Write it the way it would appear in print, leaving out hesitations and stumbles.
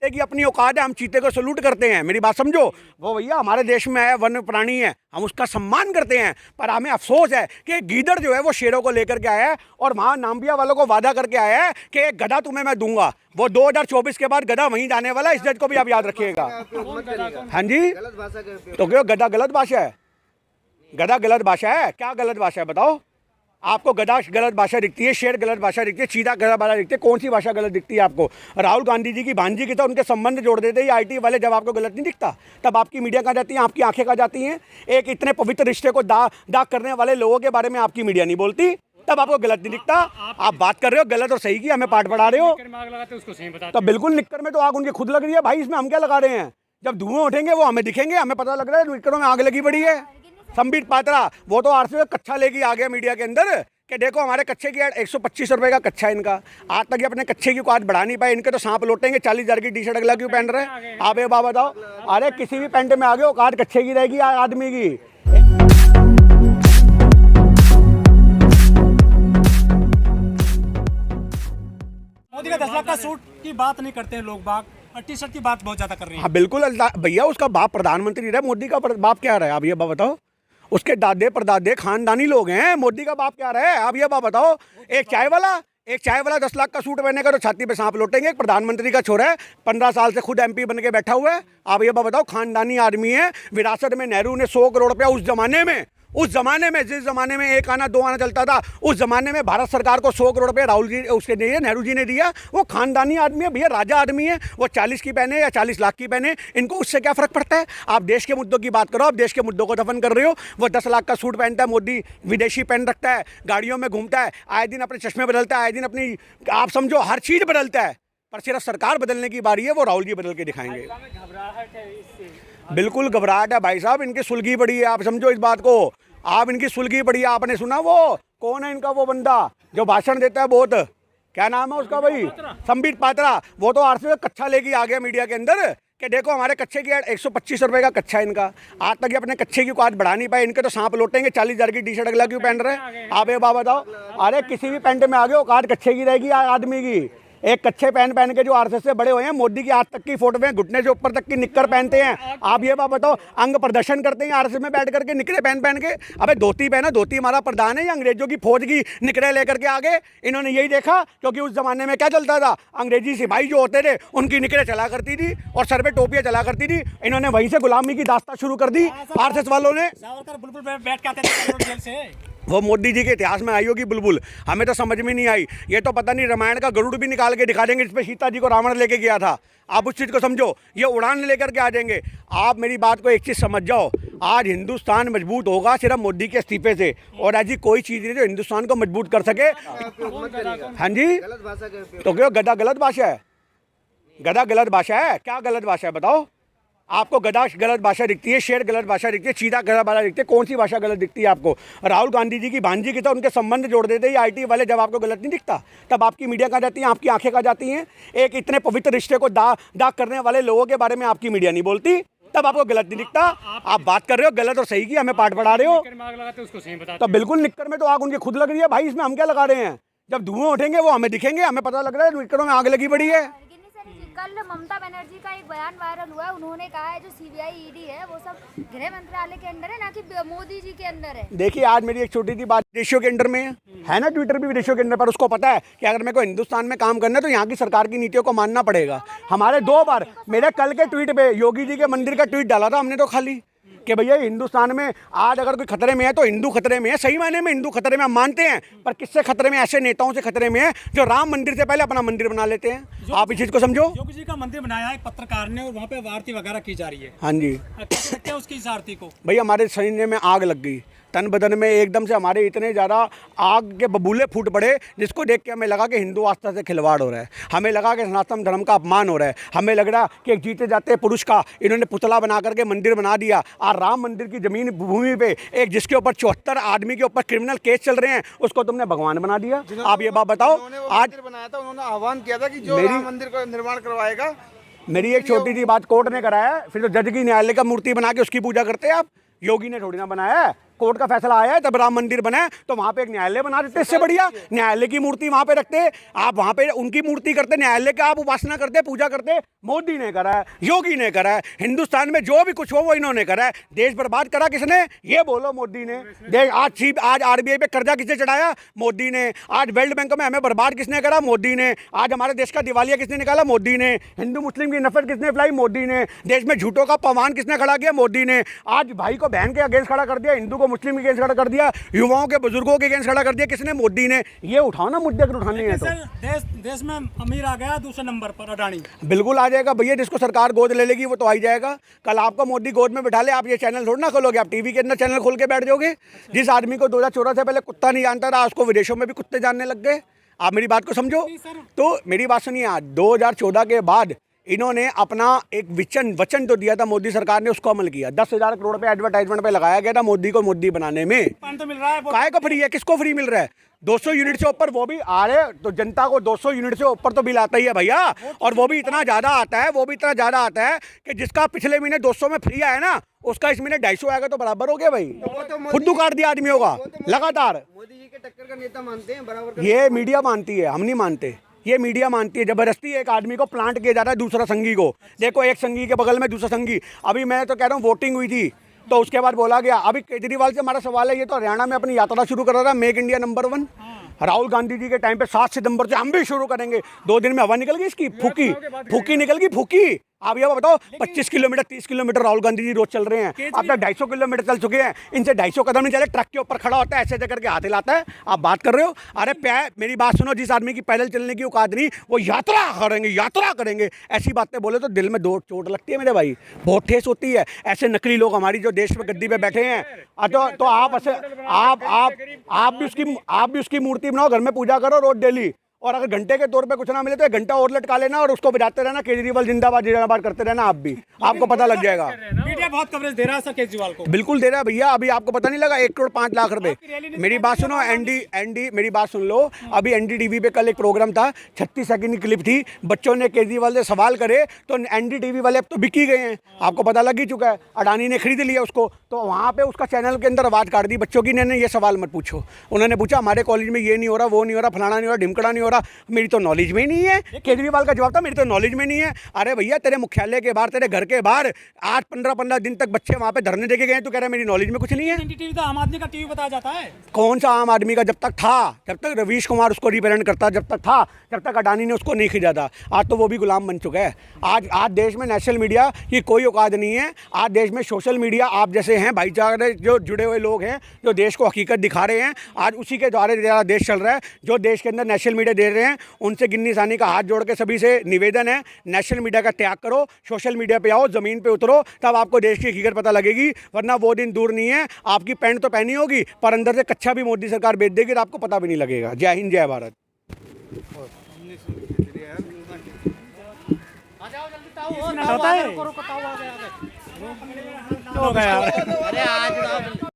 की अपनी औकात है, हम चीते को सलूट करते हैं, मेरी बात समझो। वो भैया हमारे देश में है, वन्य प्राणी है, हम उसका सम्मान करते हैं। पर हमें अफसोस है कि गीदड़ जो है वो शेरों को लेकर के आया है और वहाँ नाम्बिया वालों को वादा करके आया है कि एक गधा तुम्हें मैं दूंगा। वो 2024 के बाद गधा वहीं जाने वाला है, इस जज को भी आप याद रखिएगा। हाँ जी, तो क्यों गधा गलत भाषा है? गधा गलत भाषा है? क्या गलत भाषा है बताओ? आपको गधा गलत भाषा दिखती है, शेर गलत भाषा दिखती है, चीता गलत भाषा दिखती है, कौन सी भाषा गलत दिखती है आपको? राहुल गांधी जी की भांजी की तो उनके संबंध जोड़ देते हैं IT वाले। जब आपको गलत नहीं दिखता तब आपकी मीडिया कहाँ जाती है, आपकी आंखें कहाँ जाती हैं? एक इतने पवित्र रिश्ते को दाग करने वाले लोगों के बारे में आपकी मीडिया नहीं बोलती, तब आपको गलत नहीं दिखता। आप बात कर रहे हो गलत और सही की, हमें पाठ पढ़ा रहे हो। तो बिल्कुल निक्कर में तो आग उनकी खुद लग रही है भाई, इसमें हम क्या लगा रहे हैं? जब धुएं उठेंगे वो हमें दिखेंगे, हमें पता लग रहा है निक्करों में आग लगी पड़ी है। संबित पात्रा वो तो RCO कच्छा लेके आ गया मीडिया के अंदर कि देखो हमारे कच्छे की 125 रुपये का कच्छा है इनका। आज तक ये अपने कच्छे की औकात बढ़ा नहीं पाए, इनके तो सांप लौटेंगे। 40,000 की टी-शर्ट अगला क्यों पहन रहे हैं आप? ये बात बताओ। अरे किसी भी पैंट में आगे औकात कच्छे की रहेगी आदमी की। मोदी का 10 लाख का सूट की बात नहीं करते हैं लोग बाग, और टी-शर्ट की बात बहुत ज्यादा कर रहे हैं। हाँ बिल्कुल भैया, उसका बाप प्रधानमंत्री रहा, मोदी का बाप क्या रहा है आप ये बात बताओ? उसके दादे परदादे खानदानी लोग हैं, मोदी का बाप क्या रहा है आप ये बात बताओ? एक चाय वाला 10 लाख का सूट पहनेगा तो छाती पे सांप लौटेंगे। एक प्रधानमंत्री का छोरा है, 15 साल से खुद MP बन के बैठा हुआ है। आप ये बात बताओ, खानदानी आदमी है। विरासत में नेहरू ने 100 करोड़ रुपया उस जमाने में जिस जमाने में एक आना 2 आना चलता था, उस जमाने में भारत सरकार को 100 करोड़ रुपये राहुल जी उसके दिए, नेहरू जी ने दिया। वो खानदानी आदमी है भैया, राजा आदमी है। वो 40 की पहने या 40 लाख की पहने, इनको उससे क्या फ़र्क पड़ता है? आप देश के मुद्दों की बात करो, आप देश के मुद्दों को दफन कर रहे हो। वो 10 लाख का सूट पहनता है मोदी, विदेशी पहन रखता है, गाड़ियों में घूमता है, आए दिन अपने चश्मे बदलता है, आए दिन अपनी आप समझो हर चीज़ बदलता है। पर सिर्फ सरकार बदलने की बारी है, वो राहुल जी बदल के दिखाएंगे। बिल्कुल घबराहट है भाई साहब, इनकी सुलगी पड़ी है, आप समझो इस बात को। आप इनकी सुलगी पड़ी है। आपने सुना वो कौन है इनका वो बंदा जो भाषण देता है बहुत, क्या नाम है उसका भाई? संबित पात्रा। वो तो RCO कच्छा लेके आ गया मीडिया के अंदर कि देखो हमारे कच्छे की 125 रुपये का कच्छा है इनका। आज तक ये अपने कच्छे की औकात बढ़ा नहीं पाए, इनके तो सांप लौटेंगे। 40,000 की टी-शर्ट अगला क्यों पहन रहे हैं आप ये बात बताओ? अरे किसी भी पैंट में आगे औकात कच्छे की रहेगी आदमी की। एक कच्छे पहन के जो RSS से बड़े हुए हैं, मोदी की आज तक की फोटो में घुटने से ऊपर तक की निक्कर पहनते हैं। आप ये बात बताओ, अंग प्रदर्शन करते हैं RSS में बैठ करके निकरे पहन के। अबे धोती पहना, धोती हमारा प्रधान है या अंग्रेजों की फौज की निकरे लेकर के आगे? इन्होंने यही देखा क्योंकि उस जमाने में क्या चलता था, अंग्रेजी सिपाही जो होते थे उनकी निकरे चला करती थी और सर पे टोपियां चला करती थी। इन्होंने वहीं से गुलामी की दास्तां शुरू कर दी RSS वालों ने। बैठ के आते थे जेल से। वो मोदी जी के इतिहास में आई होगी बुलबुल, हमें तो समझ में नहीं आई। ये तो पता नहीं रामायण का गरुड़ भी निकाल के दिखा देंगे जिसपे सीता जी को रावण लेके गया था। आप उस चीज़ को समझो, ये उड़ान लेकर के आ जाएंगे। आप मेरी बात को एक चीज़ समझ जाओ, आज हिंदुस्तान मजबूत होगा सिर्फ मोदी के इस्तीफे से, और ऐसी कोई चीज़ नहीं जो हिंदुस्तान को मजबूत कर सके। हाँ जी, तो क्यों गधा गलत भाषा है? गधा गलत भाषा है? क्या गलत भाषा है बताओ? आपको गधा गलत भाषा दिखती है, शेर गलत भाषा दिखती है, चीता गलत भाषा दिखती है, कौन सी भाषा गलत दिखती है आपको? राहुल गांधी जी की भांजी की तो उनके संबंध जोड़ देते हैं IT वाले। जब आपको गलत नहीं दिखता तब आपकी मीडिया कहाँ जाती है, आपकी आंखें कहाँ जाती हैं? एक इतने पवित्र रिश्ते को दाग करने वाले लोगों के बारे में आपकी मीडिया नहीं बोलती, तब आपको गलत नहीं दिखता। आप बात कर रहे हो गलत और सही की, हमें पाठ पढ़ा रहे हो। तो बिल्कुल निक्कर में तो आग उनकी खुद लग रही है भाई, इसमें हम क्या लगा रहे हैं? जब धुएं उठेंगे वो हमें दिखेंगे, हमें पता लग रहा है निक्करों में आग लगी पड़ी है। कल ममता बनर्जी का एक बयान वायरल हुआ है, उन्होंने कहा है जो CBI ED है वो सब गृह मंत्रालय के अंदर है, ना कि मोदी जी के अंदर है। देखिए आज मेरी एक छोटी सी बात, विदेशों के अंडर में है ना, ट्विटर भी विदेशों के अंदर, पर उसको पता है कि अगर मेरे को हिंदुस्तान में काम करना है तो यहाँ की सरकार की नीतियों को मानना पड़ेगा। हमारे 2 बार मेरे कल के ट्वीट पे योगी जी के मंदिर का ट्वीट डाला था हमने तो खाली कि भैया हिंदुस्तान में आज अगर कोई खतरे में है तो हिंदू खतरे में है। सही मायने में हिंदू खतरे में हम मानते हैं, पर किससे खतरे में? ऐसे नेताओं से खतरे में है जो राम मंदिर से पहले अपना मंदिर बना लेते हैं। आप इस चीज को समझो। योगी जी का मंदिर बनाया है एक पत्रकार ने और वहाँ पे आरती वगैरह की जा रही है। हाँ जी, क्या उसकी इस आरती को? भैया हमारे शरीर में आग लग गई, तन बदन में एकदम से हमारे इतने ज़्यादा आग के बबूले फूट पड़े, जिसको देख के हमें लगा कि हिंदू आस्था से खिलवाड़ हो रहा है, हमें लगा कि सनातन धर्म का अपमान हो रहा है, हमें लग रहा कि एक जीते जाते पुरुष का इन्होंने पुतला बना करके मंदिर बना दिया। और राम मंदिर की जमीन भूमि पे एक जिसके ऊपर 74 आदमी के ऊपर क्रिमिनल केस चल रहे हैं, उसको तुमने भगवान बना दिया। आप ये बात बताओ। आज बनाया था, उन्होंने आह्वान किया था कि जो राम मंदिर का निर्माण करवाएगा। मेरी एक छोटी सी बात कोर्ट ने कराया, फिर तो जज की न्यायालय का मूर्ति बना के उसकी पूजा करते हैं आप। योगी ने थोड़ी ना बनाया है, कोर्ट का फैसला आया है तब राम मंदिर बना है, तो वहां पे एक न्यायालय बना देते, इससे बढ़िया न्यायालय की मूर्ति वहां पे रखते, आप वहां पे उनकी मूर्ति करते, न्यायालय का आप उपासना करते, पूजा करते। मोदी ने करा है, योगी ने करा है, हिंदुस्तान में जो भी कुछ हो वो इन्होंने करा है। देश बर्बाद करा किसने? ये बोलो मोदी ने। देश आज आरबीआई पे कर्जा किसने चढ़ाया? मोदी ने। आज वर्ल्ड बैंक में हमें बर्बाद किसने करा? मोदी ने। आज हमारे देश का दिवालिया किसने निकाला? मोदी ने। हिंदू मुस्लिम की नफरत किसने फैलाई? मोदी ने। देश में झूठों का पवान किसने खड़ा किया? मोदी ने। आज भाई को बहन के अगेंस्ट खड़ा कर दिया, हिंदू को मुस्लिम के अगेंस्ट खड़ा कर दिया, युवाओं के बुजुर्गों के अगेंस्ट खड़ा कर दिया, किसने? मोदी ने। ये उठाओ ना मुद्दे अगर उठाने हैं तो। देश में अमीर आ गया दूसरे नंबर पर, अडानी। बिल्कुल आ जाएगा भैया, जिसको सरकार गोद ले लेगी वो तो आ ही जाएगा। कल आपको मोदी गोद में बिठा ले, आप ये चैनल थोड़ा ना खोलोगे, आप टीवी के अंदर चैनल खोल के बैठ जाओगे। जिस आदमी को 2014 से पहले कुत्ता नहीं जानता था, उसको विदेशों में भी कुत्ते जानने लग गए। आप मेरी बात को समझो। तो मेरी बात सुनिए, आज 2014 के बाद इन्होंने अपना एक वचन तो दिया था मोदी सरकार ने, उसको अमल किया। 10,000 करोड़ पे एडवर्टाइजमेंट पे लगाया गया था मोदी को मोदी बनाने में। पानी तो मिल रहा है, काय को फ्री है? किसको फ्री मिल रहा है? 200 यूनिट से ऊपर, वो भी आ रहे, तो जनता को 200 यूनिट से ऊपर तो बिल आता ही है भैया। और वो भी इतना ज़्यादा आता है, कि जिसका पिछले महीने 200 में फ्री आया ना, उसका इस महीने 250 आएगा, तो बराबर हो गया भाई। खुद काट दिया आदमियों का लगातार। मोदी जी के टक्कर का नेता मानते हैं बराबर। ये मीडिया मानती है, हम नहीं मानते। ये मीडिया मानती है। जबरदस्ती एक आदमी को प्लांट किया जाता है दूसरा संगी को। देखो, एक संगी के बगल में दूसरा संगी। अभी मैं तो कह रहा हूँ, वोटिंग हुई थी तो उसके बाद बोला गया। अभी केजरीवाल से हमारा सवाल है, ये तो हरियाणा में अपनी यात्रा शुरू कर रहा था, मेक इंडिया नंबर 1। राहुल गांधी जी के टाइम पे 7 सितंबर से हम भी शुरू करेंगे। 2 दिन में हवा निकल गई इसकी, फूकी निकल गई, फूकी। आप ये बताओ, 25 किलोमीटर 30 किलोमीटर राहुल गांधी जी रोज चल रहे हैं। अब तक 250 किलोमीटर चल चुके हैं। इनसे 250 कदम नहीं चले, ट्रक के ऊपर खड़ा होता है, ऐसे करके हाथ हिलाता है। आप बात कर रहे हो? अरे मेरी बात सुनो, जिस आदमी की पैदल चलने की औकात नहीं, वो यात्रा करेंगे। ऐसी बातें बोले तो दिल में दो चोट लगती है मेरे भाई, बहुत ठेस होती है। ऐसे नकली लोग हमारी जो देश में गद्दी पे बैठे हैं, तो आप भी उसकी मूर्ति बनाओ, घर में पूजा करो रोज डेली। और अगर घंटे के तौर पे कुछ ना मिले तो 1 घंटा और लटका लेना और उसको बजाते रहना, केजरीवाल जिंदाबाद जिंदाबाद करते रहना। आप भी, आपको पता लग जाएगा। मीडिया बहुत कवरेज दे रहा है सर केजरीवाल को। बिल्कुल दे रहा है भैया। अभी आपको पता नहीं लगा 1 करोड़ 5 लाख रुपए। मेरी बात सुनो, एनडी मेरी बात सुन लो। अभी एनडीटीवी पे कल एक प्रोग्राम था, 36 सेकंड की क्लिप थी। बच्चों ने केजरीवाल से सवाल करे तो एनडीटीवी वाले अब तो बिक ही गए हैं, आपको पता लग ही चुका है। अडानी ने खरीद लिया उसको, तो वहाँ पे उसका चैनल के अंदर आवाज काट दी बच्चों की। ने ये सवाल मत पूछो। उन्होंने पूछा हमारे कॉलेज में ये नहीं हो रहा, वो नहीं हो रहा, फलाना नहीं हो रहा, ढिमकड़ा नहीं हो रहा। मेरी तो नॉलेज में ही नहीं है। केजरीवाल का जवाब था, मेरी तो नॉलेज में नहीं है। अरे भैया, तेरे मुख्यालय के बाहर, तेरे घर के बाहर आज 15-15 दिन तक बच्चे वहां पे धरने देके गए, तो कह रहा है मेरी नॉलेज में कुछ नहीं है। टीवी तो आम आदमी का टीवी बताया जाता है। कौन सा आम आदमी का? जब तक रवीश कुमार उसको रिप्रेजेंट करता, जब तक अडानी ने उसको नहीं खरीदा था। आज तो वो भी गुलाम बन चुका है। आज देश में नेशनल मीडिया की कोई औकात नहीं है। आज देश में सोशल मीडिया, आप जैसे हैं भाईचारे जो जुड़े हुए लोग हैं, जो देश को हकीकत दिखा रहे हैं, आज उसी के द्वारा देश चल रहा है। जो देश के अंदर नेशनल मीडिया दे रहे हैं, उनसे गिन्नी सानी का हाथ जोड़ के सभी से निवेदन है, नेशनल मीडिया का त्याग करो, सोशल मीडिया पे आओ, जमीन पे उतरो, तब आपको देश की हकीकत पता लगेगी। वरना वो दिन दूर नहीं है, आपकी पैंट तो पहनी होगी पर अंदर से कच्चा भी मोदी सरकार बेच देगी, तो आपको पता भी नहीं लगेगा। जय हिंद, जय भारत। होता है।